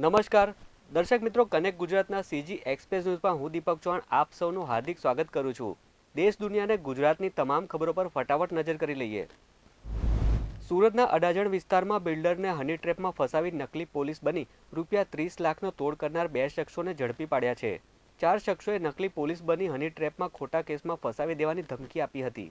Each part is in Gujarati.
નમસ્કાર દર્શક મિત્રો, કનેક્ટ ગુજરાતના સીજી એક્સપ્રેસ ન્યૂઝમાં હું દીપક ચૌહાણ આપ સૌનું હાર્દિક સ્વાગત કરું છું। દેશ દુનિયાને ગુજરાતની તમામ ખબરો પર ફટાફટ નજર કરી લઈએ। સુરતના અડાજણ વિસ્તારમાં બિલ્ડરને હની ટ્રેપમાં ફસાવી નકલી પોલીસ બની ₹30 લાખનો તોડ કરનાર 2 શખ્સોને ઝડપી પાડ્યા છે। 4 શખ્સોએ નકલી પોલીસ બની હની ટ્રેપમાં ખોટા કેસમાં ફસાવી દેવાની ધમકી આપી હતી।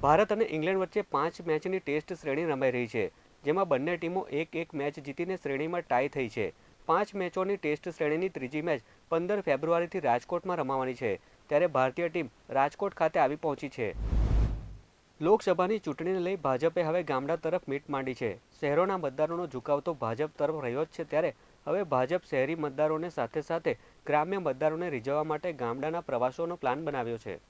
ભારત અને ઇંગ્લેન્ડ વચ્ચે 5 મેચની ટેસ્ટ શ્રેણી રમાઈ રહી છે, જેમાં બંને ટીમો એક મેચ જીતીને શ્રેણીમાં ટાઈ થઈ છે। 5 મેચોની ટેસ્ટ શ્રેણીની ત્રીજી મેચ 15 ફેબ્રુઆરીથી રાજકોટમાં રમાવાની છે, ત્યારે ભારતીય ટીમ રાજકોટ ખાતે આવી પહોંચી છે। લોકસભાની ચૂંટણીને લઈ ભાજપે હવે ગામડા તરફ મીટ માંડી છે। શહેરોના મતદારોનો ઝુકાવ તો ભાજપ તરફ રહ્યો જ છે, ત્યારે હવે ભાજપ શહેરી મતદારોને સાથે સાથે ગ્રામ્ય મતદારોને રીઝવવા માટે ગામડાના પ્રવાસોનો પ્લાન બનાવ્યો છે।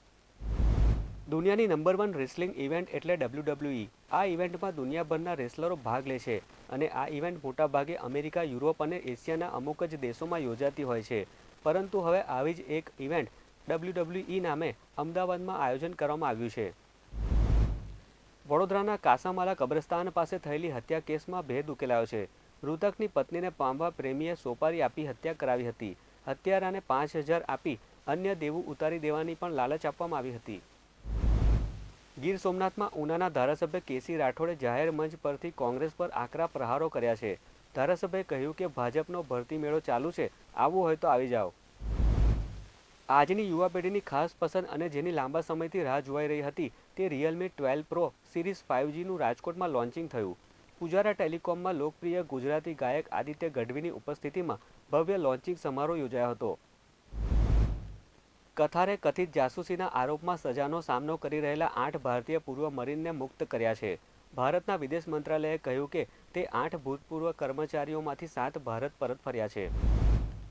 દુનિયાની નંબર 1 રેસલિંગ ઇવેન્ટ એટલે WWE। આ ઇવેન્ટમાં દુનિયાભરના રેસલરો ભાગ લે છે અને આ ઇવેન્ટ મોટાભાગે અમેરિકા, યુરોપ અને એશિયાના અમુક જ દેશોમાં યોજાતી હોય છે, પરંતુ હવે આવી જ એક ઇવેન્ટ WWE નામે અમદાવાદમાં આયોજન કરવામાં આવ્યું છે। વડોદરાના કાસામાલા કબ્રસ્તાન પાસે થયેલી હત્યા કેસમાં ભેદ ઉકેલાયો છે। મૃતકની પત્નીને પામવા પ્રેમીએ સોપારી આપી હત્યા કરાવી હતી। હત્યારાને 5,000 આપી અન્ય દેવું ઉતારી દેવાની પણ લાલચ આપવામાં આવી હતી। ગીર સોમનાથમાં ઉનાના ધારાસભ્ય કેસી રાઠોડે જાહેર મંચ પરથી કોંગ્રેસ પર આકરા પ્રહારો કર્યા છે। ધારાસભ્યએ કહ્યું કે ભાજપનો ભરતી મેળો ચાલુ છે, આવવું હોય તો આવી જાઓ। આજની યુવા પેઢીની ખાસ પસંદ અને જેની લાંબા સમયથી રાહ જોવાઈ રહી હતી તે રિયલમી 12 પ્રો સિરીઝ 5Gનું રાજકોટમાં લોન્ચિંગ થયું। પુજારા ટેલિકોમમાં લોકપ્રિય ગુજરાતી ગાયક આદિત્ય ગઢવીની ઉપસ્થિતિમાં ભવ્ય લોન્ચિંગ સમારોહ યોજાયો હતો। કથારે કથિત જાસૂસીના આરોપમાં સજાનો સામનો કરી રહેલા 8 ભારતીય પૂર્વ મરીનને મુક્ત કર્યા છે। ભારતના વિદેશ મંત્રાલયે કહ્યું કે તે 8 ભૂતપૂર્વ કર્મચારીઓમાંથી 7 ભારત પરત ફર્યા છે।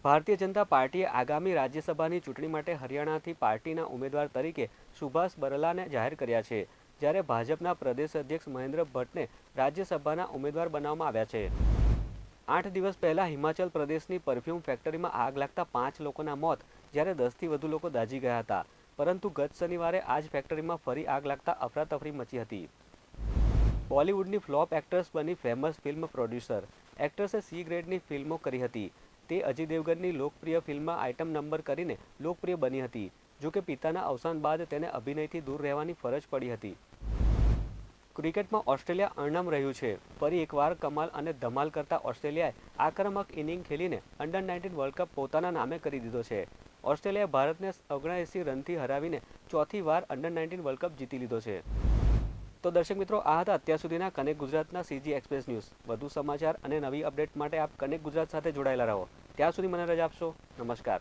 ભારતીય જનતા પાર્ટીએ આગામી રાજ્યસભાની ચૂંટણી માટે હરિયાણાથી પાર્ટીના ઉમેદવાર તરીકે સુભાષ બરલાને જાહેર કર્યા છે, જ્યારે ભાજપના પ્રદેશ અધ્યક્ષ મહેન્દ્ર ભટ્ટને રાજ્યસભાના ઉમેદવાર બનાવવામાં આવ્યા છે। 8 દિવસ પહેલા હિમાચલ પ્રદેશની પરફ્યુમ ફેક્ટરીમાં આગ લાગતા 5 લોકોના મોત, જ્યારે 10થી વધુ લોકો દાઝી ગયા હતા, પરંતુ ગત શનિવારે આ જ ફેક્ટરીમાં ફરી આગ લાગતા અફરાતફરી મચી હતી। બોલિવૂડની ફ્લોપ એક્ટ્રેસ બની ફેમસ ફિલ્મ પ્રોડ્યુસર। એક્ટ્રેસે સી ગ્રેડની ફિલ્મો કરી હતી। તે અજય દેવગનની લોકપ્રિય ફિલ્મમાં આઇટમ નંબર કરીને લોકપ્રિય બની હતી, જોકે પિતાના અવસાન બાદ તેને અભિનયથી દૂર રહેવાની ફરજ પડી હતી। ક્રિકેટમાં ઓસ્ટ્રેલિયા અણનમ રહ્યું છે। ફરી એકવાર કમાલ અને ધમાલ કરતા ઓસ્ટ્રેલિયાએ આક્રમક ઇનિંગ ખેલીને અંડર-19 વર્લ્ડ કપ પોતાના નામે કરી દીધો છે। ઓસ્ટ્રેલિયાએ ભારતને 79 રનથી હરાવીને ચોથી વાર અંડર-19 વર્લ્ડ કપ જીતી લીધો છે। તો દર્શક મિત્રો, આ હતા અત્યાર સુધીના કનેક્ટ ગુજરાતના સીજી એક્સપ્રેસ ન્યૂઝ। વધુ સમાચાર અને નવી અપડેટ માટે આપ કનેક્ટ ગુજરાત સાથે જોડાયેલા રહો। ત્યાં સુધી મને રજા આપશો। નમસ્કાર।